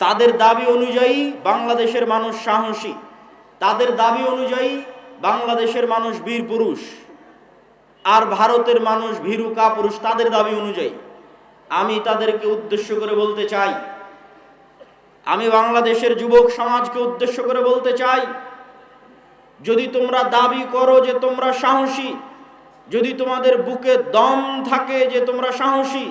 তাদের দাবি অনুযায়ী বাংলাদেশের মানুষ সাহসী, তাদের দাবি অনুযায়ী বাংলাদেশের মানুষ বীর পুরুষ, আর ভারতের মানুষ ভীরু কাপুরুষ তাদের দাবি অনুযায়ী। আমি তাদেরকে উদ্দেশ্য করে বলতে চাই, আমি বাংলাদেশের যুবক সমাজকে উদ্দেশ্য করে বলতে চাই, যদি তোমরা দাবি করো যে তোমরা সাহসী, যদি তোমাদের বুকে দম থাকে যে তোমরা সাহসী,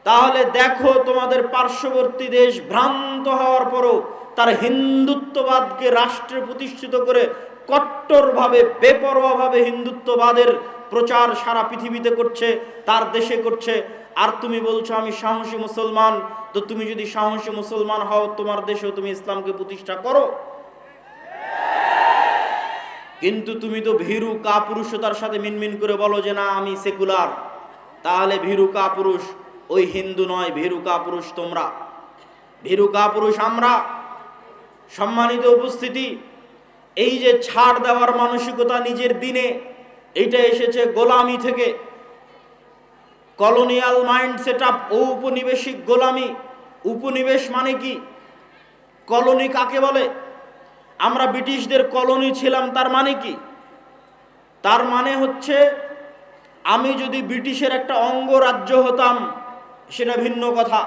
তাহলে দেখো তোমাদের পার্শ্ববর্তী দেশ ভ্রান্ত হওয়ার পরও তার হিন্দুত্ববাদকে রাষ্ট্রে প্রতিষ্ঠিত করে কট্টরভাবে বেপরোয়াভাবে হিন্দুত্ববাদের প্রচার সারা পৃথিবীতে করছে, তার দেশে করছে। আর তুমি বলছো আমি সাহসী মুসলমান, তো তুমি যদি সাহসী মুসলমান হও তোমার দেশেও তুমি ইসলামকে প্রতিষ্ঠা করো। কিন্তু তুমি তো ভীরু কাপুরুষতার সাথে মিনমিন করে বলো যে না আমি সেকুলার, তাহলে ভীরু কাপুরুষ ওই হিন্দু নয়, ভীরু কাপুরুষ তোমরা, ভীরু কাপুরুষ আমরা। সম্মানিত উপস্থিতি, এই যে ছাড় দেওয়ার মানসিকতা নিজের দিনে, এটা এসেছে গোলামি থেকে, কলোনিয়াল মাইন্ড সেট আপ, ঔপনিবেশিক গোলামি। উপনিবেশ মানে কি? কলোনি কাকে বলে? আমরা ব্রিটিশদের কলোনি ছিলাম, তার মানে কি? তার মানে হচ্ছে আমি যদি ব্রিটিশের একটা অঙ্গরাজ্য হতাম সেটা ভিন্ন কথা,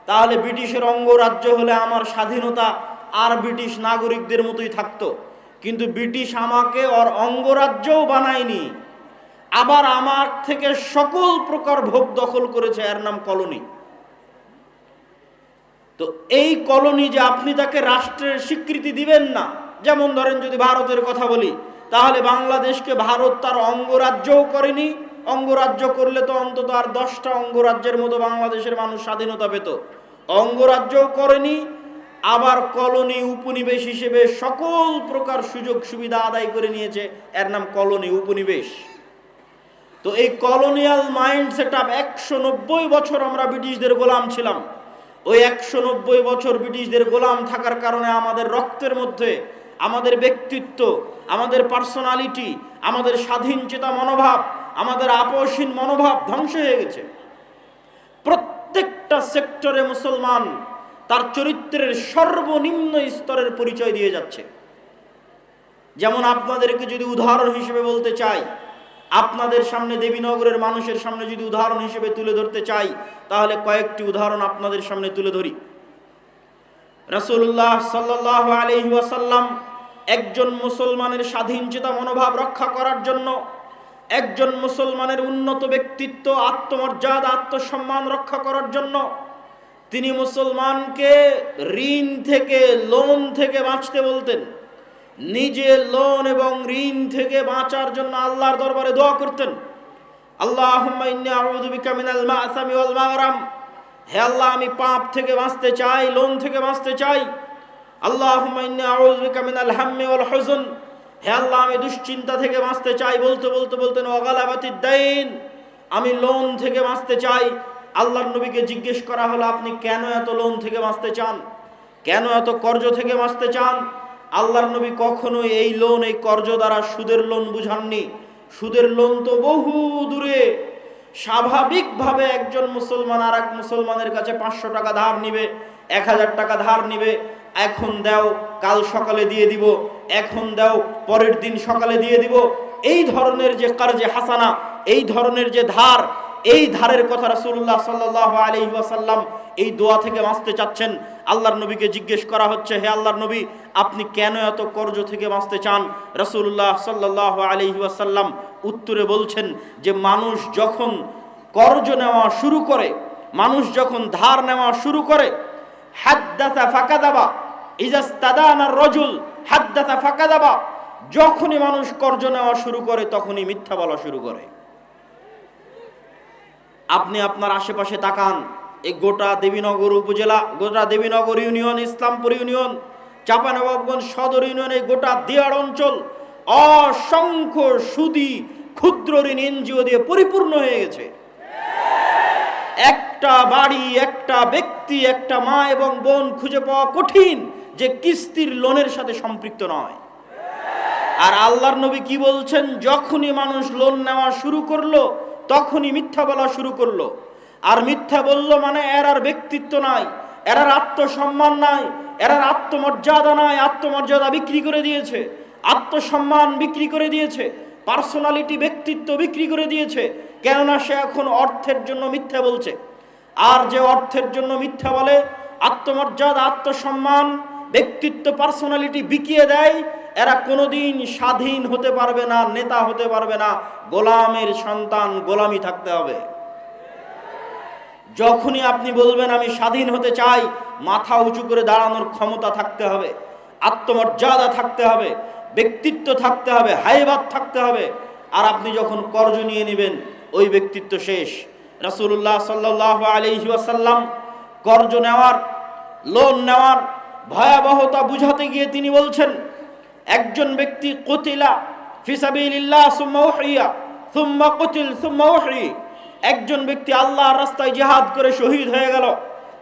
তাহলে ব্রিটিশের অঙ্গরাজ্য হলে আমার স্বাধীনতা আর ব্রিটিশ নাগরিকদের মতোই থাকতো। কিন্তু ব্রিটিশ আমাকে ওর অঙ্গরাজ্যও বানায়নি, আবার আমার থেকে সকল প্রকার ভোগ দখল করেছে, এর নাম কলোনি। তো এই কলোনি যে আপনি তাকে রাষ্ট্রের স্বীকৃতি দিবেন না, যেমন ধরেন যদি ভারতের কথা বলি, তাহলে বাংলাদেশকে ভারত তার অঙ্গরাজ্যও করেনি, অঙ্গরাজ্য করলে তো অন্তত আর 10টা অঙ্গরাজ্যের মতো বাংলাদেশের মানুষ স্বাধীনতা পেত, অঙ্গরাজ্যও করেনি, আবার কলোনি উপনিবেশ হিসেবে সকল প্রকার সুযোগ সুবিধা আদায় করে নিয়েছে, এর নাম কলোনি উপনিবেশ। তো এই কলোনিয়াল মাইন্ড সেট আপ 190 বছর আমরা ব্রিটিশদের গোলাম ছিলাম। ওই 190 বছর ব্রিটিশদের গোলাম থাকার কারণে আমাদের রক্তের মধ্যে আমাদের ব্যক্তিত্ব, আমাদের পার্সোনালিটি, আমাদের স্বাধীন চেতা মনোভাব, আমাদের আপোষহীন মনোভাব ধ্বংস হয়ে গেছে। প্রত্যেকটা সেক্টরে মুসলমান তার চরিত্রের সর্বনিম্ন স্তরের পরিচয় দিয়ে যাচ্ছে। যেমন আপনাদেরকে যদি উদাহরণ হিসেবে বলতে চাই, আপনাদের সামনে দেবীনগরের মানুষের সামনে যদি উদাহরণ হিসেবে তুলে ধরতে চাই, তাহলে কয়েকটি উদাহরণ আপনাদের সামনে তুলে ধরি। রাসূলুল্লাহ সাল্লাল্লাহু আলাইহি ওয়াসাল্লাম একজন মুসলমানের স্বাধীন চেতা মনোভাব রক্ষা করার জন্য, একজন মুসলমানের উন্নত ব্যক্তিত্ব, আত্মমর্যাদা, আত্মসম্মান রক্ষা করার জন্য তিনি মুসলমানকে ঋণ থেকে, লোন থেকে বাঁচতে বলতেন। নিজে লোন এবং ঋণ থেকে বাঁচার জন্য আল্লাহর দরবারে দোয়া করতেন, আল্লাহুম্মা ইন্নী আউযু বিকা মিনাল মা'সামি ওয়াল মাগরাম, হে আল্লাহ আমি পাপ থেকে বাঁচতে চাই, লোন থেকে বাঁচতে চাই। আল্লাহুম্মা ইন্নী আউযু বিকা মিনাল হাম্মি ওয়াল হুজন, হে আল্লাহ আমি দুশ্চিন্তা থেকে বাঁচতে চাই। বলতে বলতে বলতেন ওয়া গালাবাতিদ দাইন, আমি লোন থেকে বাঁচতে চাই। আল্লাহর নবীকে জিজ্ঞেস করা হলো আপনি কেন এত লোন থেকে বাঁচতে চান, কেন এত কর্জ থেকে বাঁচতে চান? আল্লাহর নবী কখনো এই লোন, এই কর্জ দ্বারা সুদের লোন বুঝাননি। সুদের লোন তো বহু দূরে। স্বাভাবিকভাবে একজন মুসলমান আর এক মুসলমানের কাছে 500 টাকা ধার নিবে, 1000 টাকা ধার নিবে, এখন দাও কাল সকালে দিয়ে দিব, এখন দাও পরের দিন সকালে দিয়ে দিব। এই ধরনের যে কার্জে হাসানা, এই ধরনের যে ধার, এই ধারের কথা রাসূলুল্লাহ সাল্লাল্লাহু আলাইহি ওয়াসাল্লাম এই দোয়া থেকে বাঁচতে চাচ্ছেন। আল্লাহর নবীকে জিজ্ঞেস করা হচ্ছে, হে আল্লাহর নবী আপনি কেন এত কর্জ থেকে বাঁচতে চান? রাসূলুল্লাহ সাল্লাল্লাহু আলাইহি ওয়াসাল্লাম উত্তরে বলছেন যে মানুষ যখন কর্জ নেওয়া শুরু করে, মানুষ যখন ধার নেওয়া শুরু করে, হাদ্দাসা ফাকাদাবা, ইজাস্তাদানা রাজুল হাদ্দাসা ফাকাদাবা, যখনই মানুষ কর্জ নেওয়া শুরু করে তখনই মিথ্যা বলা শুরু করে। আপনি আপনার আশেপাশে তাকান, এই গোটা দেবীনগর উপজেলা, গোটা দেবীনগর ইউনিয়ন, ইসলামপুর ইউনিয়ন, চাঁপানবাবগঞ্জ সদর ইউনিয়ন, এই গোটা দিয়াড় অঞ্চল অসংখ্য সুদী ক্ষুদ্র ঋণ এনজিও দিয়ে পরিপূর্ণ হয়ে গেছে। একটা বাড়ি, একটা ব্যক্তি, একটা মা এবং বোন খুঁজে পাওয়া কঠিন যে কিস্তির লোনের সাথে সম্পৃক্ত নয়। আর আল্লাহর নবী কি বলছেন? যখনই মানুষ লোন নেওয়া শুরু করলো তখনই মিথ্যা বলা শুরু করলো। আর মিথ্যা বললো মানে এর আর ব্যক্তিত্ব নাই, এরার আত্মসম্মান নাই, এরার আত্মমর্যাদা নাই। আত্মমর্যাদা বিক্রি করে দিয়েছে, আত্মসম্মান বিক্রি করে দিয়েছে, পার্সোনালিটি ব্যক্তিত্ব বিক্রি করে দিয়েছে। কেননা সে এখন অর্থের জন্য মিথ্যা বলছে। আর যে অর্থের জন্য মিথ্যা বলে, আত্মমর্যাদা, আত্মসম্মান, ব্যক্তিত্ব, পার্সোনালিটি বিকিয়ে দেয়, এরা কোনোদিন স্বাধীন হতে পারবে না, নেতা হতে পারবে না। গোলামের সন্তান, গোলামি থাকতে হবে। যখনই আপনি বলবেন আমি স্বাধীন হতে চাই, মাথা উঁচু করে দাঁড়ানোর ক্ষমতা থাকতে হবে, আত্মমর্যাদা থাকতে হবে, ব্যক্তিত্ব থাকতে হবে, হাইবাত থাকতে হবে। আর আপনি যখন কর্জ নিয়ে নেবেন, ওই ব্যক্তিত্ব শেষ। রাসূলুল্লাহ সাল্লাল্লাহু আলাইহি ওয়াসাল্লাম কর্জ নেওয়ার, লোন নেওয়ার ভয়াবহতা বুঝাতে গিয়ে তিনি বলছেন, একজন ব্যক্তি কুতিলা ফি সাবিলিল্লাহ সুম্মা উহিয়া সুম্মা কুতিল সুম্মা উহি, একজন ব্যক্তি আল্লাহর রাস্তায় জিহাদ করে শহীদ হয়ে গেল,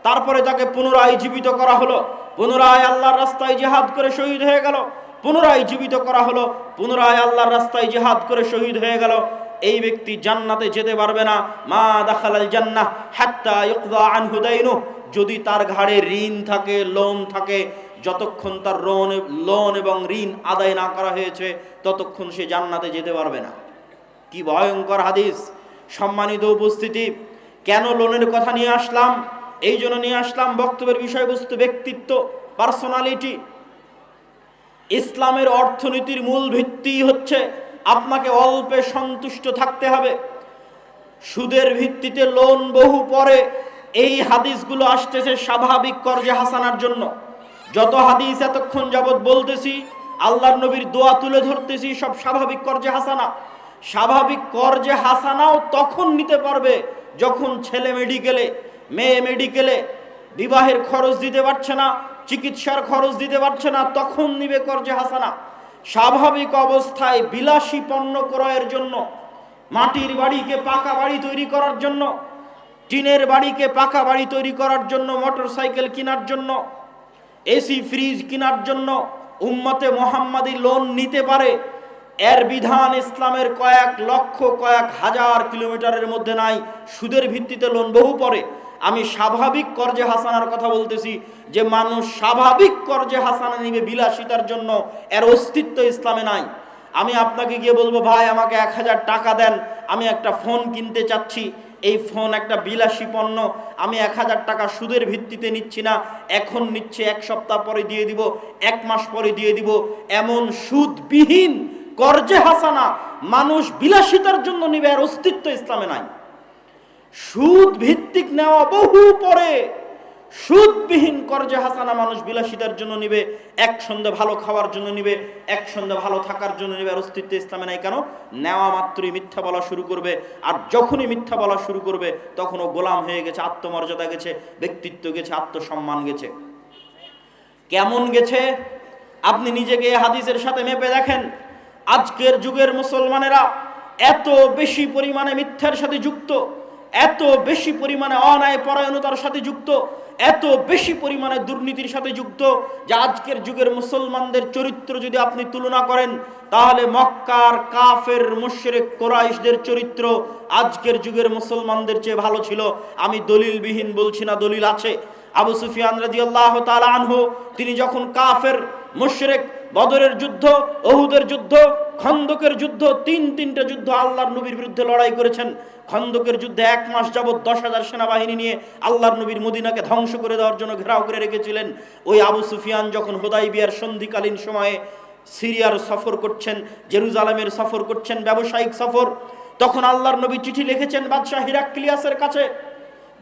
তারপরে তাকে পুনরায় জীবিত করা হলো, পুনরায় আল্লাহর রাস্তায় জিহাদ করে শহীদ হয়ে গেল, পুনরায় জীবিত করা হলো, পুনরায় আল্লাহর রাস্তায় জিহাদ করে শহীদ হয়ে গেল। এই ব্যক্তি জান্নাতে যেতে পারবে না। মা দাখালাল জান্নাহ হাত্তা ইউকযা আনহু দাইনুহু, যদি তার ঘাড়ে ঋণ থাকে, লোন থাকে, যতক্ষণ তার লোন এবং ঋণ আদায় না করা হয়েছে, ততক্ষণ সে জান্নাতে যেতে পারবে না। কি ভয়ঙ্কর হাদিস! সম্মানিত উপস্থিতি, কেন লোনের কথা নিয়ে আসলাম? এই জন্য নিয়ে আসলাম, বক্তব্যের বিষয়বস্তু ব্যক্তিত্ব, পার্সোনালিটি। ইসলামের অর্থনীতির মূল ভিত্তি হচ্ছে আপনাকে অল্পে সন্তুষ্ট থাকতে হবে। সুদের ভিত্তিতে লোন বহু পরে, এই হাদিসগুলো আসতেছে স্বাভাবিক কর্জে হাসানার জন্য। যত হাদিস এতক্ষণ যাবৎ বলতেছি, আল্লাহর নবীর দোয়া তুলে ধরতেছি, সব স্বাভাবিক কর্জে হাসানা। স্বাভাবিক কর্জে হাসানাও তখন নিতে পারবে যখন ছেলে মেডিকেলে, মেয়ে মেডিকেলে, বিবাহের খরচ দিতে পারছে না, চিকিৎসার খরচ দিতে পারছে না, তখন নিবে কর্জে হাসানা। স্বাভাবিক অবস্থায় বিলাসী পণ্য ক্রয়ের জন্য, মাটির বাড়িকে পাকা বাড়ি তৈরি করার জন্য, টিনের বাড়িকে পাকা বাড়ি তৈরি করার জন্য, মোটর সাইকেল কেনার জন্য, এসি ফ্রিজ কেনার জন্য উম্মতে মুহাম্মাদি লোন নিতে পারে। এর বিধান ইসলামের কয়েক লক্ষ, কয়েক হাজার কিলোমিটারের মধ্যে নাই। সুদের ভিত্তিতে লোন বহু পরে। আমি স্বাভাবিক কর্জে হাসানার কথা বলতেছি, যে মানুষ স্বাভাবিক কর্জে হাসানা নিবে বিলাসিতার জন্য, এর অস্তিত্ব ইসলামে নাই। আমি আপনাকে গিয়ে বলবো, ভাই আমাকে 1000 টাকা দেন, আমি একটা ফোন কিনতে চাচ্ছি, এই ফোন একটা বিলাসী পণ্য, আমি 1000 টাকা সুদের ভিত্তিতে নিচ্ছি না, এখন নিচ্ছে, 1 সপ্তাহ পরে দিয়ে দিব, 1 মাস পরে দিয়ে দিব। এমন সুদবিহীন কর্জে হাসানা মানুষ বিলাসিতার জন্য নিবে, এর অস্তিত্ব ইসলামে নাই। সুদ ভিত্তিক নেওয়া বহু পরে, সুদবিহীন কর্জে হাসানা মানুষ বিলাসিতার জন্য নিবে, এক সন্ধ্যে ভালো খাওয়ার জন্য নিবে, এক সন্ধ্যে ভালো থাকার জন্য নিবে, আর অস্তিত্ব ইসলামে নাই। কেন? নেওয়া মাত্রই মিথ্যা বলা শুরু করবে, আর যখনই মিথ্যা বলা শুরু করবে তখন ও গোলাম হয়ে গেছে, আত্মমর্যাদা গেছে, ব্যক্তিত্ব গেছে, আত্মসম্মান গেছে। কেমন গেছে আপনি নিজেকে হাদিসের সাথে মেপে দেখেন। আজকের যুগের মুসলমানেরা এত বেশি পরিমাণে মিথ্যার সাথে যুক্ত, এত বেশি পরিমাণে অন্যায় পরায়ণতার সাথে যুক্ত, এত বেশি পরিমাণে দুর্নীতির সাথে যুক্ত, যে আজকের যুগের মুসলমানদের চরিত্র যদি আপনি তুলনা করেন, তাহলে মক্কার কাফের মুশরিক কুরাইশদের চরিত্র আজকের যুগের মুসলমানদের চেয়ে ভালো ছিল। আমি দলিলবিহীন বলছি না, দলিল আছে। আবু সুফিয়ান রাদিয়াল্লাহু তাআলা আনহু, তিনি যখন কাফের মুশরিক, বদরের যুদ্ধ, উহুদের যুদ্ধ, খন্দকের যুদ্ধ, তিনটা যুদ্ধ আল্লাহর নবীর বিরুদ্ধে লড়াই করেছেন। খন্দকের যুদ্ধে 1 মাস যাবত 10,000 সেনাবাহিনী নিয়ে আল্লাহর নবীর মদিনাকে ধ্বংস করে দেওয়ার জন্য ঘেরাও করে রেখেছিলেন। ওই আবু সুফিয়ান যখন হুদাইবিয়ার সন্ধিকালীন সময়ে সিরিয়ার সফর করছেন, জেরুজালেমের সফর করছেন, ব্যবসায়িক সফর, তখন আল্লাহর নবী চিঠি লিখেছেন বাদশাহ হিরাক্লিয়াসের কাছে,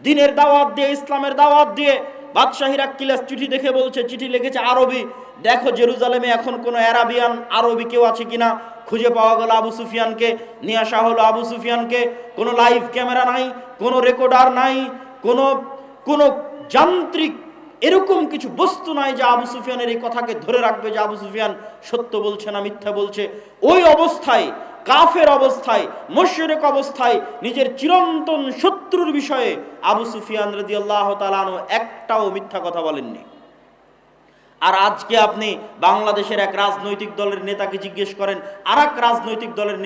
দিনের দাওয়াত দিয়ে, ইসলামের দাওয়াত দিয়ে। বাদশাহ হিরাক্লিয়াস চিঠি দেখে বলছে, চিঠি লিখেছে আরবি, দেখো জেরুজালেমে এখন কোনো অ্যারাবিয়ান আরবি কেউ আছে কিনা। খুঁজে পাওয়া গেল আবু সুফিয়ানকে, নিয়ে আসা হলো আবু সুফিয়ানকে। কোনো লাইভ ক্যামেরা নাই, কোনো রেকর্ডার নাই, কোনো যান্ত্রিক এরকম কিছু বস্তু নাই যে আবু সুফিয়ানের এই কথাকে ধরে রাখবে যে আবু সুফিয়ান সত্য বলছে না মিথ্যা বলছে। ওই অবস্থায়, কাফের অবস্থায়, মুশরিক অবস্থায়, নিজের চিরন্তন শত্রুর বিষয়ে আবু সুফিয়ান রাদিয়াল্লাহু তাআলা আনহু একটাও মিথ্যা কথা বলেননি। আর আজকে আপনি বাংলাদেশের এক রাজনৈতিক দলের নেতাকে জিজ্ঞেস করেন, আর এক রাজনৈতিক দলের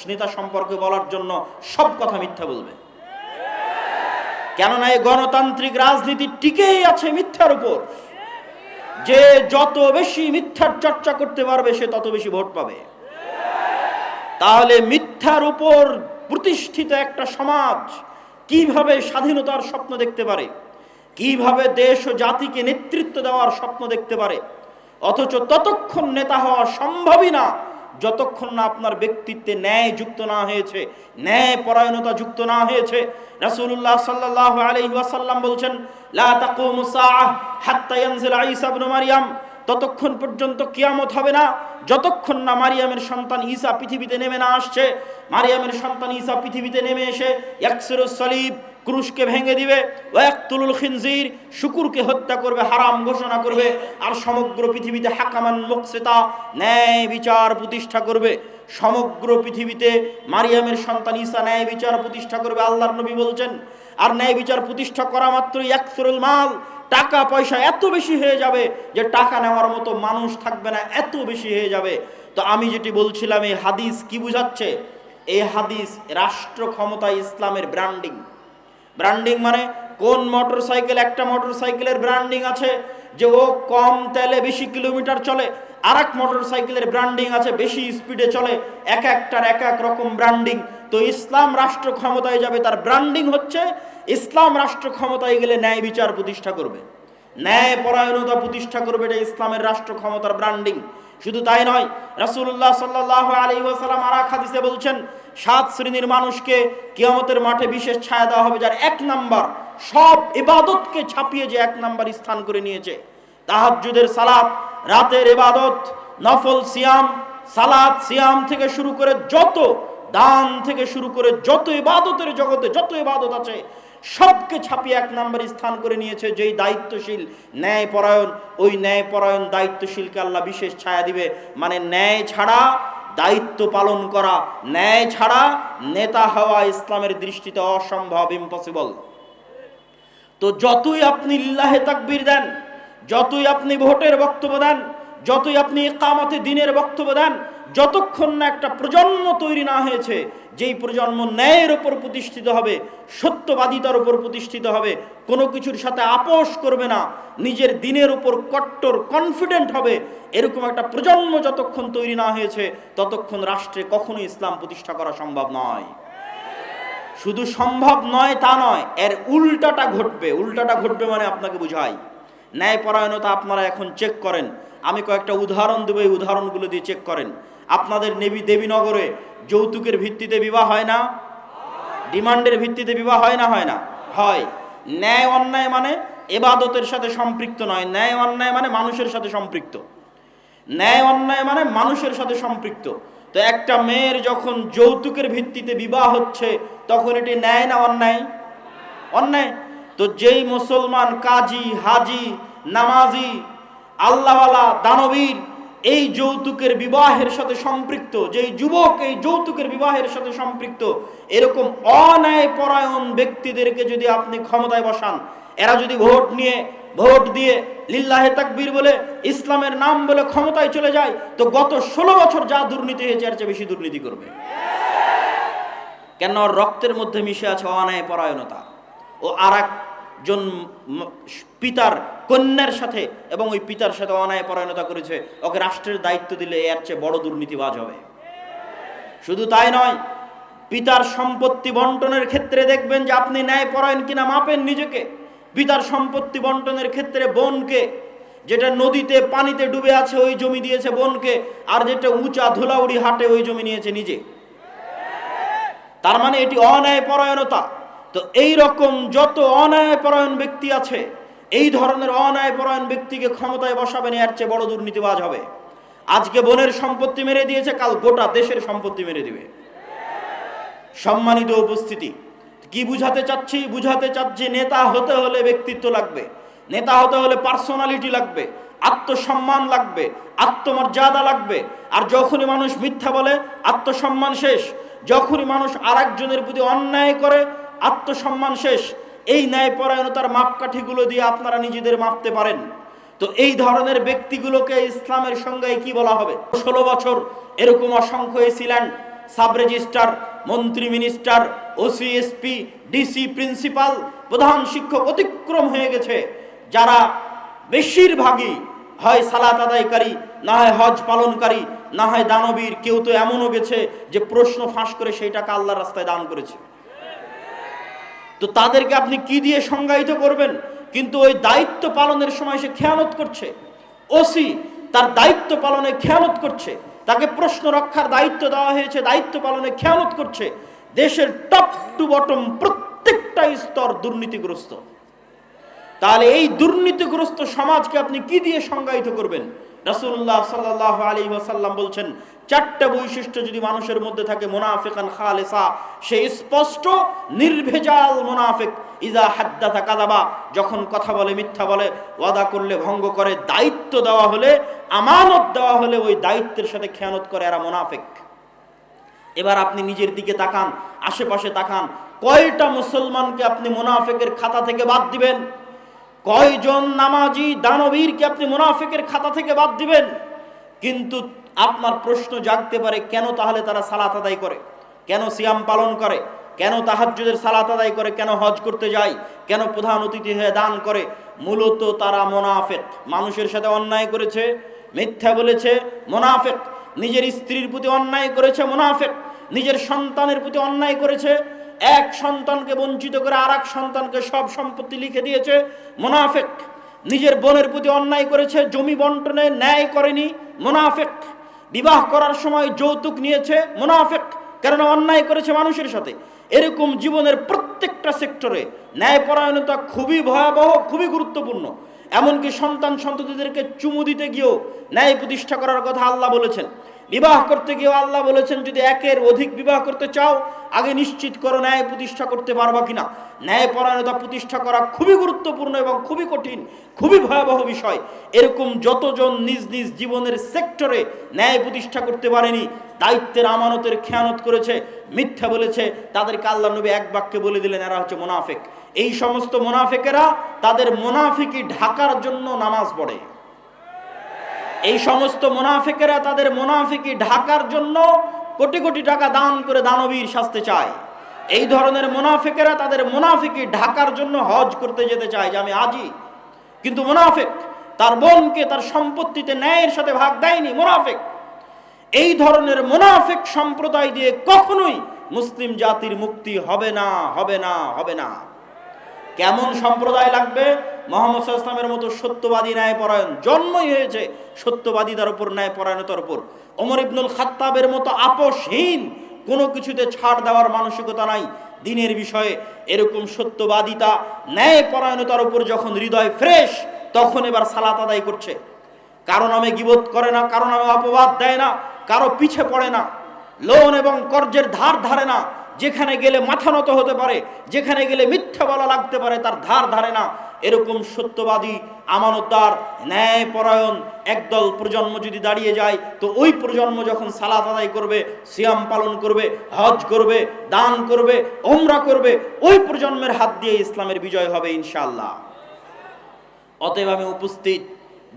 নেতা সম্পর্কে বলার জন্য সব কথা মিথ্যা বলবে। কেননা এই গণতান্ত্রিক রাজনীতি টিকেই আছে মিথ্যার উপর। যে যত বেশি মিথ্যার চর্চা করতে পারবে সে তত বেশি ভোট পাবে। তাহলে মিথ্যার উপর প্রতিষ্ঠিত একটা সমাজ কিভাবে স্বাধীনতার স্বপ্ন দেখতে পারে, কিভাবে দেশ ও জাতিকে নেতৃত্ব দেওয়ার স্বপ্ন দেখতে পারে? অথচ ততক্ষণ নেতা হওয়া সম্ভবই না যতক্ষণ না আপনার ব্যক্তিত্বে ন্যায় যুক্ত না হয়েছে, ন্যায় পরায়ণতা যুক্ত না হয়েছে। রাসূলুল্লাহ সাল্লাল্লাহু আলাইহি ওয়াসাল্লাম বলছেন, লা তাকুমু সাআহ হাত্তা ইয়ানজিলা ঈসা ইবনে মারইয়াম, ততক্ষণ পর্যন্ত কিয়ামত হবে না যতক্ষণ না মারিয়ামের সন্তান ঈসা পৃথিবীতে নেমে না আসছে। মারিয়ামের সন্তান ঈসা পৃথিবীতে নেমে এসে ইয়াকসিরুস সালিব, ক্রুশকে ভেঙে দিবে, ওয়াক্তুলুল খিনজির, শুকুরকে হত্যা করবে, হারাম ঘোষণা করবে, আর সমগ্র পৃথিবীতে হাকামান মুকসিতা, ন্যায় বিচার প্রতিষ্ঠা করবে। সমগ্র পৃথিবীতে মারিয়ামের সন্তান ঈসা ন্যায় বিচার প্রতিষ্ঠা করবে, আল্লাহর নবী বলছেন। আর ন্যায় বিচার প্রতিষ্ঠা করা মাত্রই ইয়াকসিরুল মাল, টাকা পয়সা এত বেশি হয়ে যাবে যে টাকা নেওয়ার মতো মানুষ থাকবে না, এত বেশি হয়ে যাবে। তো আমি যেটি বলছিলাম, এই হাদিস কি বুঝাচ্ছে? এই হাদিস রাষ্ট্র ক্ষমতায় ইসলামের ব্র্যান্ডিং। ব্র্যান্ডিং মানে কোন মোটরসাইকেল, একটা মোটরসাইকেলের ব্র্যান্ডিং আছে যে ও কম তেলে বেশি কিলোমিটার চলে, আর এক মোটরসাইকেলের ব্র্যান্ডিং আছে বেশি স্পিডে চলে, এক একটার এক এক রকম ব্র্যান্ডিং। তো ইসলাম রাষ্ট্র ক্ষমতায় যাবে, তার ব্র্যান্ডিং হচ্ছে ইসলাম রাষ্ট্র ক্ষমতায় গেলে ন্যায় বিচার প্রতিষ্ঠা করবে, ন্যায় পরায়ণতা প্রতিষ্ঠা করবে, এটা ইসলামের রাষ্ট্র ক্ষমতার ব্র্যান্ডিং। শুধু তাই নয়, রাসূলুল্লাহ সাল্লাল্লাহু আলাইহি ওয়াসাল্লাম আর এক হাদিসে বলছেন, 7 শ্রেণীর মানুষকে কিয়ামতের মাঠে বিশেষ ছায়া দেওয়া হবে, যার 1 নাম্বার সব ইবাদতকে ছাপিয়ে যে 1 নাম্বার স্থান করে নিয়েছে। তাহাজ্জুদের সালাত, রাতের ইবাদত, নফল সিয়াম, সালাত সিয়াম থেকে শুরু করে যত দান থেকে শুরু করে যত ইবাদতের জগতে যত ইবাদত আছে সবকে ছাপিয়ে 1 নাম্বার স্থান করে নিয়েছে। যেই দায়িত্বশীল ন্যায় পরায়ণ, ওই ন্যায় পরায়ণ দায়িত্বশীলকে আল্লাহ বিশেষ ছায়া দিবে। মানে ন্যায় ছাড়া দায়িত্ব পালন করা, ন্যায় ছাড়া নেতা হওয়া ইসলামের দৃষ্টিতে অসম্ভব, ইম্পসিবল। তো যতই আপনি লিল্লাহে তাকবীর দেন, যতই আপনি ভোটের বক্তব্য দেন, যতই আপনি ইকামতে দ্বীনের বক্তব্য দেন, যতক্ষণ না একটা প্রজন্ম তৈরি না হয়েছে যেই প্রজন্ম ন্যায়ের উপর প্রতিষ্ঠিত হবে, সত্যবাদিতার উপর প্রতিষ্ঠিত হবে, কোনো কিছুর সাথে আপোষ করবে না, নিজের দ্বীনের উপর কট্টর কনফিডেন্ট হবে, এরকম একটা প্রজন্ম যতক্ষণ তৈরি না হয়েছে ততক্ষণ রাষ্ট্রে কখনোই ইসলাম প্রতিষ্ঠা করা সম্ভব নয়। শুধু সম্ভব নয় তা নয়, এর উল্টাটা ঘটবে। উল্টাটা ঘটবে মানে আপনাকে বুঝাই, ন্যায়পরায়ণতা আপনারা এখন চেক করেন। আমি কয়েকটা উদাহরণ দেবো, এই উদাহরণগুলো দিয়ে চেক করেন। আপনাদের দেবীনগরে যৌতুকের ভিত্তিতে বিবাহ হয় না? ডিমান্ডের ভিত্তিতে বিবাহ হয় না? হয় না? হয়। ন্যায় অন্যায় মানে ইবাদতের সাথে সম্পৃক্ত নয়, ন্যায় অন্যায় মানে মানুষের সাথে সম্পৃক্ত। ন্যায় অন্যায় মানে মানুষের সাথে সম্পৃক্ত। তো একটা মেয়ের যখন যৌতুকের ভিত্তিতে বিবাহ হচ্ছে তখন এটি ন্যায় না অন্যায়? অন্যায়। তো যেই মুসলমান কাজী, হাজি, নামাজি, আল্লাহওয়ালা, দানবীর এই যৌতুকের বিবাহের সাথে সম্পৃক্ত, যেই যুবক এই যৌতুকের বিবাহের সাথে সম্পৃক্ত, এরকম অন্যায় পরায়ণ ব্যক্তিদেরকে যদি আপনি ক্ষমতায় বসান, এরা যদি ভোট দিয়ে লিল্লাহে তাকবীর বলে ইসলামের নাম বলে ক্ষমতায় চলে যায়, তো গত 16 বছর যা দুর্নীতি হয়েছে এর চেয়ে বেশি দুর্নীতি করবে। কেন? রক্তের মধ্যে মিশে আছে অন্যায় পরায়ণতা। ও আর একজন পিতার কন্যার সাথে এবং ওই পিতার সাথে অন্যায় পরায়ণতা করেছে, ওকে রাষ্ট্রের দায়িত্ব দিলে এর চেয়ে বড় দুর্নীতিবাজ হবে। শুধু তাই নয়, পিতার সম্পত্তি বন্টনের ক্ষেত্রে দেখবেন যে আপনি ন্যায় পরায়ণ কিনা মাপেন নিজেকে। পিতার সম্পত্তি বন্টনের ক্ষেত্রে বোনকে, যেটা নদীতে পানিতে ডুবে আছে ওই জমি দিয়েছে বোনকে, আর যেটা উঁচা ধুলাউড়ি হাটে ওই জমি নিয়েছে নিজে। তার মানে এটি অন্যায় পরায়ণতা। তো এই রকম যত অন্যায় পরায়ণ ব্যক্তি আছে, এই ধরনের অন্যায় পরায়ণ ব্যক্তিকে ক্ষমতায় বসাবেন, এর চেয়ে বড় দুর্নীতিবাজ হবে। আজকে বোনের সম্পত্তি মেরে দিয়েছে, কাল গোটা দেশের সম্পত্তি মেরে দিবে। সম্মানিত উপস্থিতি, কি বুঝাতে চাচ্ছি? বুঝাতে চাচ্ছি নেতা হতে হলে ব্যক্তিত্ব লাগবে, নেতা হতে হলে পার্সোনালিটি লাগবে, আত্মসম্মান লাগবে, আত্মমর্যাদা লাগবে। আর যখনই মানুষ মিথ্যা বলে আত্মসম্মান শেষ, যখনই মানুষ আরেকজনের প্রতি অন্যায় করে আত্মসম্মান শেষ। এই ন্যায়পরায়ণতার মাপকাঠিগুলো দিয়ে আপনারা নিজেদের মাপতে পারেন। তো এই ধরনের ব্যক্তিগুলোকে ইসলামের সংজ্ঞায় কি বলা হবে? 16 বছর এরকম অসংখ্য সাব রেজিস্ট্রার, মন্ত্রী, minister, OC, SP, DC, principal, প্রধান শিক্ষক অতিক্রম হয়ে গেছে, যারা বেশিরভাগই হয় সালাত আদায়কারী, না হয় হজ পালনকারী, না হয় দানবীর। কেউ তো এমনও গেছে যে প্রশ্ন ফাঁস করে সেই টাকা আল্লাহর রাস্তায় দান করেছে। তো তাদেরকে আপনি কি দিয়ে সংজ্ঞায়িত করবেন? কিন্তু ওই দায়িত্ব পালনের সময় সে খেয়ানত করছে। ওসি তার দায়িত্ব পালনে খেয়ানত করছে, তাকে প্রশ্ন রক্ষার দায়িত্ব দেওয়া হয়েছে, দায়িত্ব পালনে খেয়ানত করছে। দেশের টপ টু বটম প্রত্যেকটা স্তর দুর্নীতিগ্রস্ত। তাহলে এই দুর্নীতিগ্রস্ত সমাজকে আপনি কি দিয়ে সংজ্ঞায়িত করবেন? রাসূলুল্লাহ সাল্লাল্লাহু আলাইহি ওয়াসাল্লাম বলছেন, চারটা বৈশিষ্ট্য যদি মানুষের মধ্যে থাকে, মুনাফিকান খালিসা, সে স্পষ্ট নির্ভেজাল মুনাফিক। ইজা হাদ্দাথা কাযাবা, যখন কথা বলে মিথ্যা বলে, ওয়াদা করলে ভঙ্গ করে, দায়িত্ব দেওয়া হলে, আমানত দেওয়া হলে ওই দায়িত্বের সাথে খেয়ানত করে, এরা মুনাফিক। এবার আপনি নিজের দিকে তাকান, আশেপাশে তাকান, কয়টা মুসলমানকে আপনি মুনাফিকের খাতা থেকে বাদ দিবেন? কয়জন নামাজি দানবীরকে আপনি মুনাফিকের খাতা থেকে বাদ দিবেন? কিন্তু আপনার প্রশ্ন জাগতে পারে, কেন তাহলে তারা সালাত আদায় করে, কেন সিয়াম পালন করে, কেন তাহাজ্জুদের সালাত আদায় করে, কেন হজ করতে যায়, কেন প্রধান অতিথি হয়ে দান করে? মূলত তারা মুনাফিক। মানুষের সাথে অন্যায় করেছে, মিথ্যা বলেছে, মুনাফিক। নিজের স্ত্রীর প্রতি অন্যায় করেছে, মুনাফিক। নিজের সন্তানের প্রতি অন্যায় করেছে, এক সন্তানকে বঞ্চিত করে আর এক সন্তানকে সব সম্পত্তি লিখে দিয়েছে, মুনাফিক। নিজের বোনের প্রতি অন্যায় করেছে, জমি বন্টনে ন্যায় করেনি, মুনাফিক। বিবাহ করার সময় যৌতুক নিয়েছে, মুনাফিক, কারণ অন্যায় করেছে মানুষের সাথে। এরকম জীবনের প্রত্যেকটা সেক্টরে ন্যায়পরায়ণতা খুবই ভয়াবহ, খুবই গুরুত্বপূর্ণ। এমনকি সন্তান সন্ততিদেরকে চুমু দিতে গিয়েও ন্যায় প্রতিষ্ঠা করার কথা আল্লাহ বলেছেন। বিবাহ করতে গিয়েও আল্লাহ বলেছেন, যদি একের অধিক বিবাহ করতে চাও, আগে নিশ্চিত করো ন্যায় প্রতিষ্ঠা করতে পারবা কিনা। ন্যায়পরায়ণতা প্রতিষ্ঠা করা খুবই গুরুত্বপূর্ণ এবং খুবই কঠিন, খুবই ভয়াবহ বিষয়। এরকম যতজন নিজ নিজ জীবনের সেক্টরে ন্যায় প্রতিষ্ঠা করতে পারেনি, দায়িত্বের আমানতের খেয়ানত করেছে, মিথ্যা বলেছে, তাদেরকে আল্লাহ নবী এক বাক্যে বলে দিলেন, এরা হচ্ছে মুনাফিক। এই সমস্ত মুনাফিকেরা তাদের মুনাফিকি ঢাকার জন্য নামাজ পড়ে। এই সমস্ত মুনাফিকেরা তাদের মুনাফিকি ঢাকার জন্য কোটি কোটি টাকা দান করে দানবীর শাস্তি চায়। এই ধরনের মুনাফিকেরা তাদের মুনাফিকি ঢাকার জন্য হজ করতে যেতে চায় যে আমি আজি, কিন্তু মুনাফিক তার বোনকে তার সম্পত্তিতে ন্যায়ের সাথে ভাগ দেয়নি, মুনাফিক। এই ধরনের মুনাফিক সম্প্রদায় দিয়ে কখনোই মুসলিম জাতির মুক্তি হবে না, হবে না, হবে না। কেমন সম্প্রদায় লাগবে? মুহাম্মদ সাল্লাল্লাহু আলাইহি ওয়াসাল্লামের মতো সত্যবাদী ন্যায়পরায়ণ। জন্মই হয়েছে সত্যবাদিতার উপর, ন্যায়পরায়ণতার উপর। ওমর ইবনুল খাত্তাবের মতো আপোষহীন, কোনো কিছুতে ছাড় দেওয়ার মানসিকতা নাই দিনের বিষয়ে। এরকম সত্যবাদিতা, ন্যায়পরায়ণতার উপর যখন হৃদয় ফ্রেশ, তখন এবার সালাত আদায় করছে। কারো নামে গীবত করে না, কারো নামে অপবাদ দেয় না, কারো পিছে পড়ে না, লোন এবং কর্জের ধার ধারে না। যেখানে গেলে মাথা নত হতে পারে, যেখানে গেলে মিথ্যা বলা লাগতে পারে, তার ধার ধারে না। এরকম সত্যবাদী, আমানতদার, ন্যায়পরায়ণ একদল প্রজন্ম যদি দাঁড়িয়ে যায়, তো ওই প্রজন্ম যখন সালাত আদায় করবে, সিয়াম পালন করবে, হজ করবে, দান করবে, ওমরা করবে, ওই প্রজন্মের হাত দিয়ে ইসলামের বিজয় হবে ইনশাআল্লাহ। অতএব আমি উপস্থিত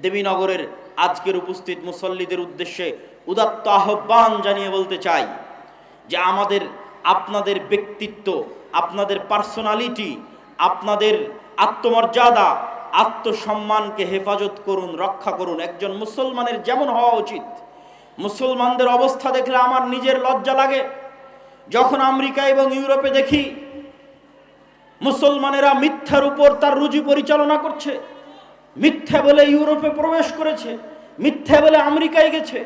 দেবীনগরের আজকের উপস্থিত মুসল্লিদের উদ্দেশ্যে উদাত্ত আহ্বান জানিয়ে বলতে চাই যে আমাদের, আপনাদের ব্যক্তিত্ব, আপনাদের পার্সোনালিটি, আপনাদের আত্মমর্যাদা, আত্মসম্মানকে হেফাজত করুন, রক্ষা করুন। একজন মুসলমানের যেমন হওয়া উচিত। মুসলমানদের অবস্থা দেখলে আমার নিজের লজ্জা লাগে। যখন আমেরিকা এবং ইউরোপে দেখি মুসলমানেরা মিথ্যার উপর তার রুজি পরিচালনা করছে, মিথ্যা বলে ইউরোপে প্রবেশ করেছে, মিথ্যা বলে আমেরিকায় গেছে,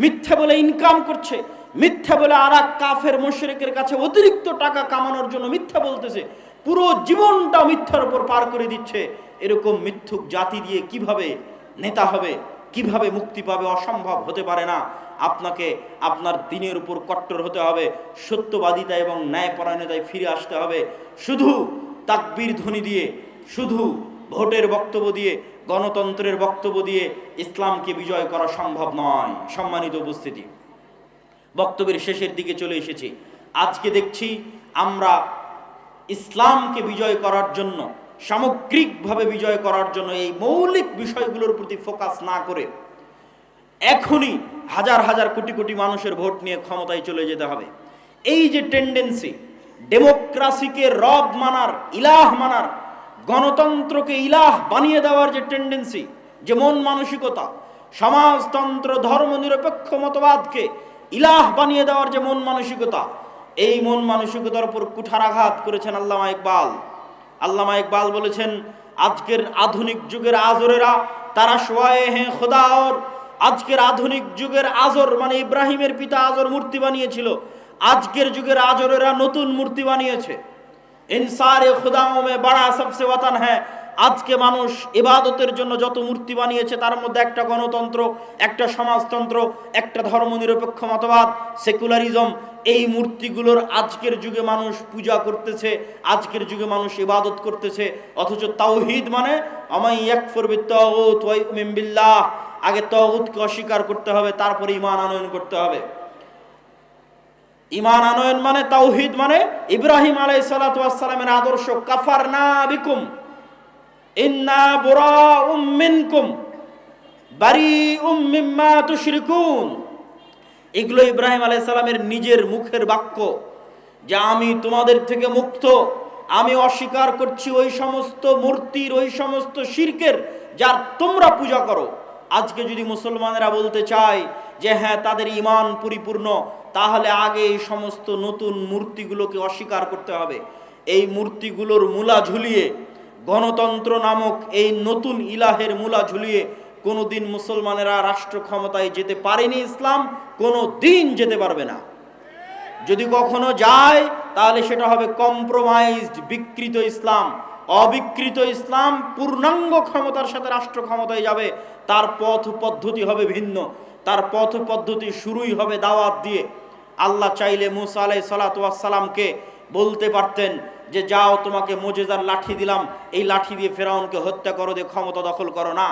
মিথ্যা বলে ইনকাম করছে, মিথ্যা বলে আর এক কাফের মুশরিকের কাছে অতিরিক্ত টাকা কামানোর জন্য মিথ্যা বলতেছে, পুরো জীবনটা মিথ্যার উপর পার করে দিচ্ছে। এরকম মিথ্যুক জাতি দিয়ে কিভাবে নেতা হবে, কিভাবে মুক্তি পাবে? অসম্ভব, হতে পারে না। আপনাকে আপনার দিনের উপর কট্টর হতে হবে, সত্যবাদিতা এবং ন্যায়পরায়ণতায় ফিরে আসতে হবে। শুধু তাকবীর ধ্বনি দিয়ে, শুধু ভোটের বক্তব্য দিয়ে, গণতন্ত্রের বক্তব্য দিয়ে ইসলামকে বিজয় করা সম্ভব নয়। সম্মানিত উপস্থিতি, বক্তব্যের শেষের দিকে চলে এসেছি। আজকে দেখছি আমরা ইসলামকে বিজয় করার জন্য, সামগ্রিকভাবে বিজয় করার জন্য এই মৌলিক বিষয়গুলোর প্রতি ফোকাস না করে এখনই হাজার হাজার কোটি কোটি মানুষের ভোট নিয়ে ক্ষমতায় চলে যেতে হবে। এই যে টেন্ডেন্সি, ডেমোক্রাসিকে রব মানার, ইলাহ মানার, গণতন্ত্রকে ইলাহ বানিয়ে দেওয়ার যে টেন্ডেন্সি, যে মন মানসিকতা, সমাজতন্ত্র ধর্মনিরপেক্ষ মতবাদকে ইলাহ বানিয়ে দেওয়ার যে মন মানসিকতা, এই মন মানসিকতার উপর কুঠারাঘাত করেছেন আল্লামা ইকবাল। আল্লামা ইকবাল বলেছেন, আজকের আধুনিক যুগের আজরেরা তারা শোয়ে হ্যাঁ খোদা ওর, আজকের আধুনিক যুগের আজর মানে ইব্রাহিমের পিতা আজর মূর্তি বানিয়েছিল, আজকের যুগের আজরেরা নতুন মূর্তি বানিয়েছে। ইনসারে খুদাও মে বড়া সবসে ওয়াতান হ্যাঁ। আজকে মানুষ ইবাদতের জন্য যত মূর্তি বানিয়েছে তার মধ্যে একটা গণতন্ত্র, একটা সমাজতন্ত্র, একটা ধর্মনিরপেক্ষ মতবাদ, সেকুলারিজম, এই মূর্তিগুলোর আজকের যুগে মানুষ পূজা করতেছে, আজকের যুগে মানুষ ইবাদত করতেছে। অথচ তাওহীদ মানে আমাই ইয়াকফুর বিত্তাগুত ওয়া ইউমিন বিল্লাহ, আগে তাগুতকে অস্বীকার করতে হবে, তারপরে ঈমান আনয়ন করতে হবে। ঈমান আনয়ন মানে তাওহীদ মানে ইব্রাহিম আলাইহিস সালাতু ওয়াস সালামের আদর্শ, কাফারনা বিকুম ইন্না বুরাউম মিনকুম বারিউম মিম্মা তুশরিকুন। এগুলো ইব্রাহিম আলাইহিস সালামের নিজের মুখের বাক্য, যে আমি তোমাদের থেকে মুক্ত, আমি অস্বীকার করছি ওই সমস্ত মূর্তির, ওই সমস্ত শিরকের যার তোমরা পূজা করো। আজকে যদি মুসলমানেরা বলতে চায় যে হ্যাঁ তাদের ঈমান পরিপূর্ণ, তাহলে আগে এই সমস্ত নতুন মূর্তিগুলোকে অস্বীকার করতে হবে। এই মূর্তিগুলোর মূলা ঝুলিয়ে, গণতন্ত্র নামক এই নতুন ইলাহের মূলা ঝুলিয়ে কোনোদিন মুসলমানেরা রাষ্ট্র ক্ষমতায় যেতে পারেনি, ইসলাম কোনো দিন যেতে পারবে না। যদি কখনো যায় তাহলে সেটা হবে কম্প্রোমাইজড, বিকৃত ইসলাম। অবিকৃত ইসলাম পূর্ণাঙ্গ ক্ষমতার সাথে রাষ্ট্র ক্ষমতায় যাবে, তার পথ পদ্ধতি হবে ভিন্ন, তার পথ পদ্ধতি শুরুই হবে দাওয়াত দিয়ে। আল্লাহ চাইলে মুসা আলাইহিস সালাতু ওয়াস সালামকে বলতে পারতেন যে যাও তোমাকে মুজিজার লাঠি দিলাম, এই লাঠি দিয়ে ফেরাউনকে হত্যা করো, দিয়ে ক্ষমতা দখল করো না।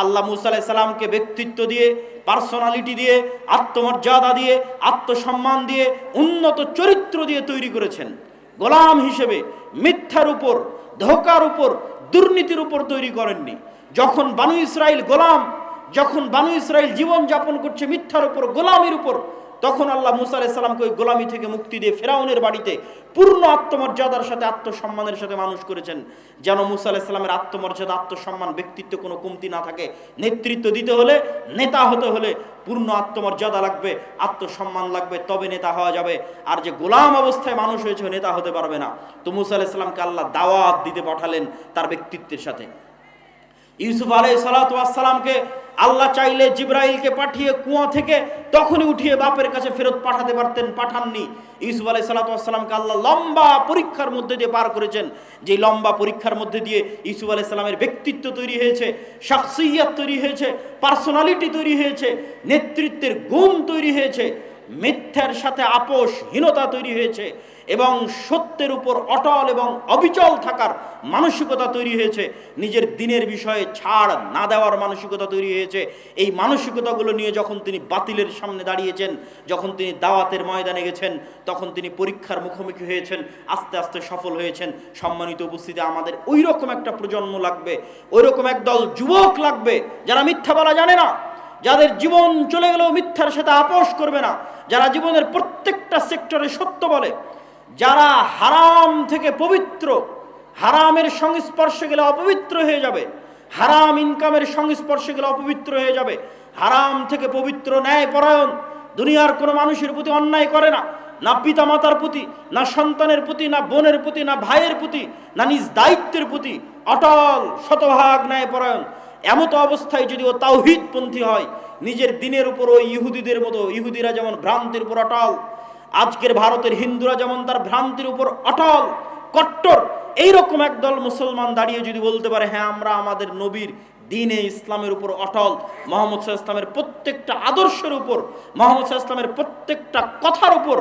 আল্লাহ মুসা আলাইহিস সালামকে ব্যক্তিত্ব দিয়ে, পার্সোনালিটি দিয়ে, আত্মমর্যাদা দিয়ে, আত্মসম্মান দিয়ে, উন্নত চরিত্র দিয়ে তৈরি করেছেন। গোলাম হিসেবে মিথ্যার উপর, ধোঁকার উপর, দুর্নীতির উপর তৈরি করেননি। যখন বানু ইসরাইল গোলাম, যখন বানু ইসরাইল জীবন যাপন করছে মিথ্যার উপর, গোলামির উপর, তখন আল্লাহ মুসা আলাইহিস সালামকে ওই গোলামি থেকে মুক্তি দিয়ে ফেরাউনের বাড়িতে পূর্ণ আত্মমর্যাদার সাথে, আত্মসম্মানের সাথে মানুষ করেছেন, যেন মুসা আলাইহিস সালামের আত্মমর্যাদা, আত্মসম্মান, ব্যক্তিত্ব কোনো কমতি না থাকে। নেতৃত্ব দিতে হলে, নেতা হতে হলে পূর্ণ আত্মমর্যাদা লাগবে, আত্মসম্মান লাগবে, তবে নেতা হওয়া যাবে। আর যে গোলাম অবস্থায় মানুষ হয়েছে নেতা হতে পারবে না। তো মুসা আলাইহিস সালামকে আল্লাহ দাওয়াত দিতে পাঠালেন তার ব্যক্তিত্বের সাথে। ইউসুফ আলাইহিস সালাতু ওয়াস সালামকে আল্লাহ চাইলে জিবরাইলকে পাঠিয়ে কুয়া থেকে তখনই উঠিয়ে বাপের কাছে ফেরত পাঠাতে পারতেন, পাঠাননি। ইউসুফ আলাইহিস সালাতু ওয়াস সালামকে আল্লাহ লম্বা পরীক্ষার মধ্যে দিয়ে পার করেছেন, যে লম্বা পরীক্ষার মধ্যে দিয়ে ইউসুফ আলাইহিস সালামের ব্যক্তিত্ব তৈরি হয়েছে, শাখসিয়ত তৈরি হয়েছে, পার্সোনালিটি তৈরি হয়েছে, নেতৃত্বের গুণ তৈরি হয়েছে, মিথ্যার সাথে আপোষহীনতা তৈরি হয়েছে, এবং সত্যের উপর অটল এবং অবিচল থাকার মানসিকতা তৈরি হয়েছে, নিজের দিনের বিষয়ে ছাড় না দেওয়ার মানসিকতা তৈরি হয়েছে। এই মানসিকতাগুলো নিয়ে যখন তিনি বাতিলের সামনে দাঁড়িয়েছেন, যখন তিনি দাওয়াতের ময়দানে গেছেন, তখন তিনি পরীক্ষার মুখোমুখি হয়েছেন, আস্তে আস্তে সফল হয়েছেন। সম্মানিত উপস্থিতি, আমাদের ওই রকম একটা প্রজন্ম লাগবে, ওই রকম একদল যুবক লাগবে যারা মিথ্যা বলা জানে না, যাদের জীবন চলে গেলেও মিথ্যার সাথে আপোষ করবে না, যারা জীবনের প্রত্যেকটা সেক্টরে সত্য বলে, যারা হারাম থেকে পবিত্র, হারামের সংস্পর্শে গেলে অপবিত্র হয়ে যাবে, হারাম ইনকামের সংস্পর্শে গেলে অপবিত্র হয়ে যাবে, হারাম থেকে পবিত্র, ন্যায়পরায়ণ, দুনিয়ার কোনো মানুষের প্রতি অন্যায় করে না, না পিতা মাতার প্রতি, না সন্তানের প্রতি, না বোনের প্রতি, না ভাইয়ের প্রতি, না নিজ দায়িত্বের প্রতি, অটল শতভাগ ন্যায়পরায়ণ। এমত অবস্থায় যদি ও তাওহীদপন্থী হয়, নিজের দিনের উপর ওই ইহুদিদের মতো, ইহুদিরা যেমন ভ্রান্তির উপর অটল, আজকের ভারতের হিন্দুরা যেমন তার ভ্রান্তির উপর অটল, কট্টর, এইরকম একদল মুসলমান দাঁড়িয়ে যদি বলতে পারে হ্যাঁ আমরা আমাদের নবীর দ্বীনে ইসলামের উপর অটল, মুহাম্মদ সাল্লাল্লাহু আলাইহি ওয়াসাল্লামের প্রত্যেকটা আদর্শের উপর, মুহাম্মদ সাল্লাল্লাহু আলাইহি ওয়াসাল্লামের প্রত্যেকটা কথার উপর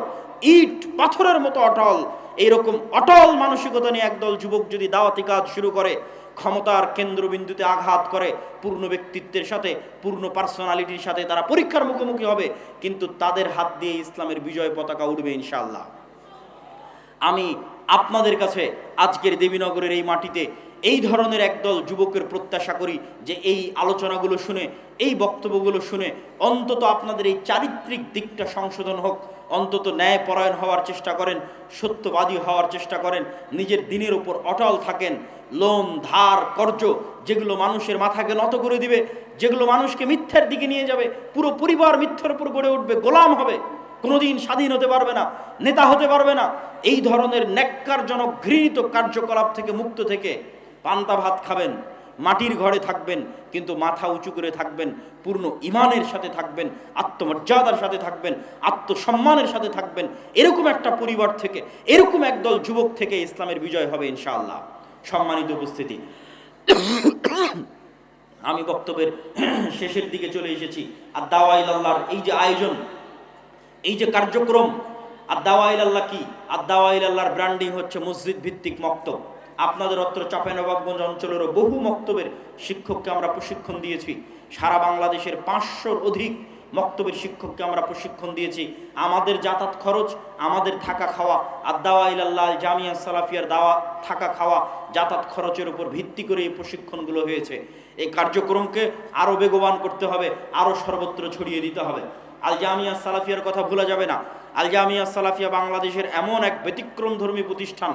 ইট পাথরের মতো অটল, এইরকম অটল মানসিকতা নিয়ে একদল যুবক যদি দাওয়াতি কাজ শুরু করে, ক্ষমতার কেন্দ্রবিন্দুতে আঘাত করে, পূর্ণ ব্যক্তিত্বের সাথে, পূর্ণ পার্সোনালিটির সাথে তারা পরীক্ষার মুখোমুখি হবে, কিন্তু তাদের হাত দিয়ে ইসলামের বিজয় পতাকা উঠবে ইনশাআল্লাহ। আমি আপনাদের কাছে আজকের দেবীনগরের এই মাটিতে এই ধরনের একদল যুবকের প্রত্যাশা করি যে এই আলোচনাগুলো শুনে, এই বক্তব্যগুলো শুনে অন্তত আপনাদের এই চারিত্রিক দিকটা সংশোধন হোক, অন্তত ন্যায়পরায়ণ হওয়ার চেষ্টা করেন, সত্যবাদী হওয়ার চেষ্টা করেন, নিজের দিনের উপর অটল থাকেন। লোন, ধার, কর্জ যেগুলো মানুষের মাথাকে নত করে দিবে, যেগুলো মানুষকে মিথ্যার দিকে নিয়ে যাবে, পুরো পরিবার মিথ্যার উপর গড়ে উঠবে, গোলাম হবে, কোনোদিন স্বাধীন হতে পারবে না, নেতা হতে পারবে না, এই ধরনের ন্যাক্কারজনক ঘৃণিত কার্যকলাপ থেকে মুক্ত থেকে পান্তা ভাত খাবেন, মাটির ঘরে থাকবেন, কিন্তু মাথা উঁচু করে থাকবেন, পূর্ণ ঈমানের সাথে থাকবেন, আত্মমর্যাদার সাথে থাকবেন, আত্মসম্মানের সাথে থাকবেন। এরকম একটা পরিবার থেকে, এরকম একদল যুবক থেকে ইসলামের বিজয় হবে ইনশাআল্লাহ। সম্মানিত উপস্থিতি, আমি বক্তব্যের শেষের দিকে চলে এসেছি। আর দাওয়া ইলাল্লাহর এই যে আয়োজন, এই যে কার্যক্রম, আর দাওয়া ইলাল্লাহ কি? আর দাওয়া ইলাল্লাহর ব্র্যান্ডিং হচ্ছে মসজিদ ভিত্তিক মক্তব। আপনাদের অত্র চাঁপাইনবাবগঞ্জ অঞ্চলেরও বহু মক্তবের শিক্ষককে আমরা প্রশিক্ষণ দিয়েছি। সারা বাংলাদেশের 500-র অধিক মক্তবের শিক্ষককে আমরা প্রশিক্ষণ দিয়েছি। আমাদের যাতায়াত খরচ, আমাদের থাকা খাওয়া, আর দাওয়া ইলাল্লাহ জামিয়া সালাফিয়ার দাওয়া থাকা খাওয়া যাতায়াত খরচের উপর ভিত্তি করে এই প্রশিক্ষণগুলো হয়েছে। এই কার্যক্রমকে আরও বেগবান করতে হবে, আরও সর্বত্র ছড়িয়ে দিতে হবে। আল জামিয়া সালাফিয়ার কথা ভোলা যাবে না। আল জামিয়া সালাফিয়া বাংলাদেশের এমন এক ব্যতিক্রমধর্মী প্রতিষ্ঠান।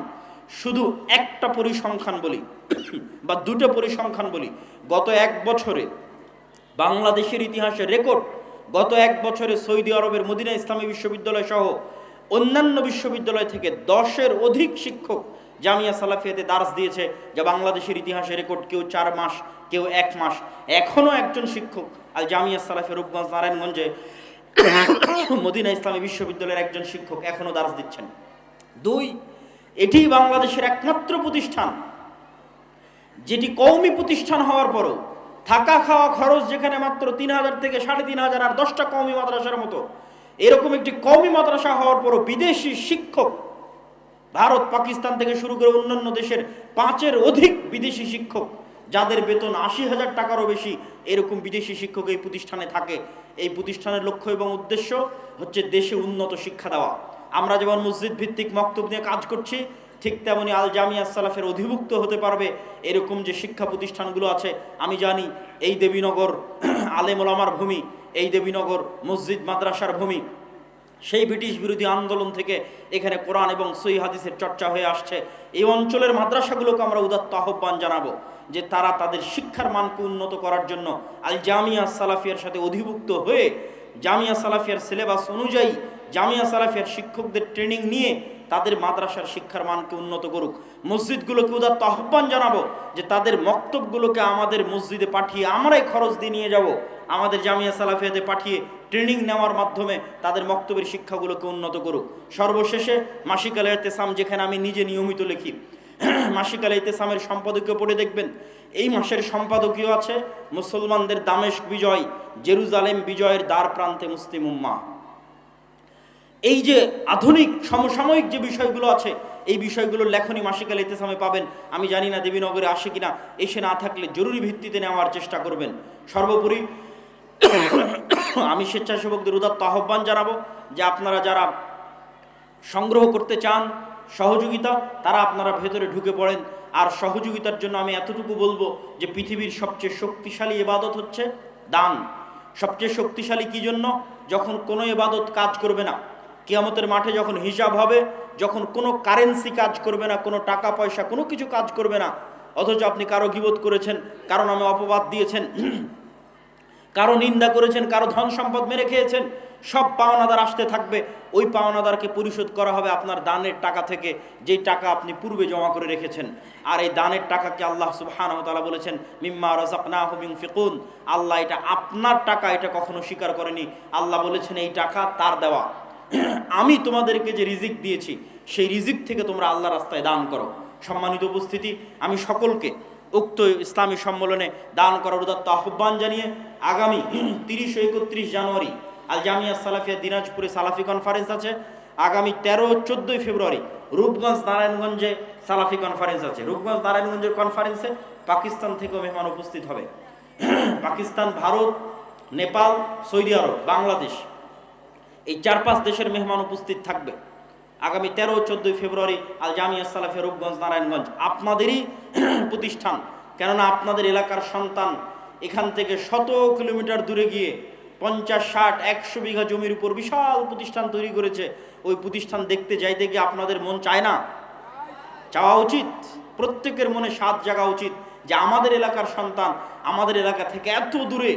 শুধু একটা পরিসংখ্যান বলি বা দুটো পরিসংখ্যান বলি, গত এক বছরে বাংলাদেশের ইতিহাসে রেকর্ড, গত এক বছরে সৌদি আরবের মদিনা ইসলামী বিশ্ববিদ্যালয় সহ অন্যান্য বিশ্ববিদ্যালয় থেকে 10-এর অধিক শিক্ষক জামিয়া সালাফিয়াতে দার্স দিয়েছে, যা বাংলাদেশের ইতিহাসে রেকর্ড। কেউ 4 মাস, কেউ 1 মাস। এখনও একজন শিক্ষক আল জামিয়া সালাফিয়া রূপগঞ্জ নারায়ণগঞ্জে মদিনা ইসলামী বিশ্ববিদ্যালয়ের একজন শিক্ষক এখনও দার্স দিচ্ছেন। 2, এটি বাংলাদেশের একমাত্র প্রতিষ্ঠান যেটি কওমি প্রতিষ্ঠান হওয়ার পরও থাকা খাওয়া খরচ যেখানে মাত্র 3,000 থেকে 3,500 আর 10টা কওমি মাদ্রাসার মতো, এরকম একটি কওমি মাদ্রাসা হওয়ার পরও বিদেশি শিক্ষক, ভারত, পাকিস্তান থেকে শুরু করে অন্যান্য দেশের 5-এর অধিক বিদেশি শিক্ষক, যাদের বেতন 80,000 টাকারও বেশি, এরকম বিদেশি শিক্ষক এই প্রতিষ্ঠানে থাকে। এই প্রতিষ্ঠানের লক্ষ্য এবং উদ্দেশ্য হচ্ছে দেশে উন্নত শিক্ষা দেওয়া। আমরা যেমন মসজিদ ভিত্তিক মক্তব নিয়ে কাজ করছি, ঠিক তেমনি আল জামিয়া সালাফের অধিভুক্ত হতে পারবে এরকম যে শিক্ষা প্রতিষ্ঠানগুলো আছে। আমি জানি এই দেবীনগর আলেম ওলামার ভূমি, এই দেবীনগর মসজিদ মাদ্রাসার ভূমি। সেই ব্রিটিশ বিরোধী আন্দোলন থেকে এখানে কোরআন এবং সহিহ হাদিসের চর্চা হয়ে আসছে। এই অঞ্চলের মাদ্রাসাগুলোকে আমরা উদাত্ত আহ্বান জানাবো যে তারা তাদের শিক্ষার মানকে উন্নত করার জন্য আল জামিয়া সালাফিয়ার সাথে অধিভুক্ত হয়ে জামিয়া সালাফিয়ার সিলেবাস অনুযায়ী জামিয়া সালাফিয়ার শিক্ষকদের ট্রেনিং নিয়ে তাদের মাদ্রাসার শিক্ষার মানকে উন্নত করুক। মসজিদগুলোকে উদাত্ত আহ্বান জানাবো যে তাদের মক্তবগুলোকে আমাদের মসজিদে পাঠিয়ে আমরাই খরচ দিয়ে নিয়ে যাব, আমাদের জামিয়া সালাফিয়াতে পাঠিয়ে ট্রেনিং নেওয়ার মাধ্যমে তাদের মক্তবের শিক্ষাগুলোকে উন্নত করুক। সর্বশেষে মাসিক আল ইতিসাম, যেখানে আমি নিজে নিয়মিত লিখি, মাসিক আল ইতিসামের সম্পাদকীয় পড়ে দেখবেন এই মাসের সম্পাদকীয় আছে মুসলমানদের দামেস্ক বিজয়, জেরুজালেম বিজয়ের দ্বার প্রান্তে মুসলিম উম্মাহ। এই যে আধুনিক সমসাময়িক যে বিষয়গুলো আছে, এই বিষয়গুলোর লেখনী মাসিক আল ইতিসামে পাবেন। আমি জানি না দেবীনগরে আসে কিনা, এসে না থাকলে জরুরি ভিত্তিতে নেওয়ার চেষ্টা করবেন। সর্বোপরি আমি স্বেচ্ছাসেবকদের উদাত্ত আহ্বান জানাবো যে আপনারা যারা সংগ্রহ করতে চান সহযোগিতা, তারা আপনারা ভেতরে ঢুকে পড়েন। আর সহযোগিতার জন্য আমি এতটুকু বলবো যে পৃথিবীর সবচেয়ে শক্তিশালী ইবাদত হচ্ছে দান। সবচেয়ে শক্তিশালী কি জন্য? যখন কোনো ইবাদত কাজ করবে না, কিয়ামতের মাঠে যখন হিসাব হবে, যখন কোনো কারেন্সি কাজ করবে না, কোনো টাকা পয়সা কোনো কিছু কাজ করবে না, অথচ আপনি কারো গীবত করেছেন, কারো নামে অপবাদ দিয়েছেন, কারো নিন্দা করেছেন, কারো ধন সম্পদ মেরে খেয়েছেন, সব পাওনাদার আসতে থাকবে। ওই পাওনাদারকে পরিশোধ করা হবে আপনার দানের টাকা থেকে, যেই টাকা আপনি পূর্বে জমা করে রেখেছেন। আর এই দানের টাকাকে আল্লাহ সুবহানাহু ওয়া তাআলা বলেছেন মিম্মা রাযাকনাহুম ইউনফিকুন। আল্লাহ এটা আপনার টাকা, এটা কখনো স্বীকার করেনি। আল্লাহ বলেছেন এই টাকা তার দেওয়া, আমি তোমাদেরকে যে রিজিক দিয়েছি সেই রিজিক থেকে তোমরা আল্লাহর রাস্তায় দান করো। সম্মানিত উপস্থিতি, আমি সকলকে উক্ত ইসলামী সম্মেলনে দান করার উদাত্ত আহ্বান জানিয়ে আগামী 30 ও 31 জানুয়ারি আল জামিয়া সালাফিয়া দিনাজপুরে সালাফি কনফারেন্স আছে। আগামী 13 ও 14 ফেব্রুয়ারি রূপগঞ্জ নারায়ণগঞ্জে সালাফি কনফারেন্স আছে। রূপগঞ্জ নারায়ণগঞ্জের কনফারেন্সে পাকিস্তান থেকেও মেহমান উপস্থিত হবে। পাকিস্তান, ভারত, নেপাল, সৌদি আরব, বাংলাদেশ, এই 4-5 দেশের মেহমান উপস্থিত থাকবে। আগামী 13-14 ফেব্রুয়ারি আল জামিয়া সালাফিয়া রূপগঞ্জ নারায়ণগঞ্জ আপনাদেরই প্রতিষ্ঠান। কেননা আপনাদের এলাকার সন্তান এখান থেকে শত কিলোমিটার দূরে গিয়ে 50, 60, 100 বিঘা জমির উপর বিশাল প্রতিষ্ঠান তৈরি করেছে। ওই প্রতিষ্ঠান দেখতে যাইতে গিয়ে আপনাদের মন চায় না? চাওয়া উচিত, প্রত্যেকের মনে স্বাদ জাগা উচিত যে আমাদের এলাকার সন্তান আমাদের এলাকা থেকে এত দূরে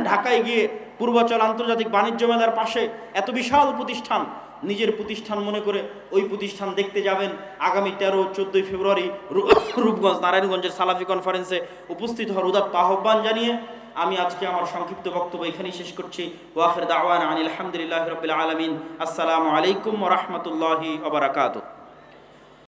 ঢাকায় গিয়ে পূর্বাচল আন্তর্জাতিক বাণিজ্য মেলার পাশে এত বিশাল প্রতিষ্ঠান, নিজের প্রতিষ্ঠান মনে করে ওই প্রতিষ্ঠান দেখতে যাবেন। আগামী 13-14 ফেব্রুয়ারি রূপগঞ্জ নারায়ণগঞ্জের সালাফি কনফারেন্সে উপস্থিত হওয়ার উদাত্ত আহ্বান জানিয়ে আমি আজকে আমার সংক্ষিপ্ত বক্তব্য এখানেই শেষ করছি। ওয়া আখির দাওয়ানা আনিল হামদুলিল্লাহি রাব্বিল আলামিন। আসসালামু আলাইকুম ওয়া রাহমাতুল্লাহি ওয়া বারাকাতুহু।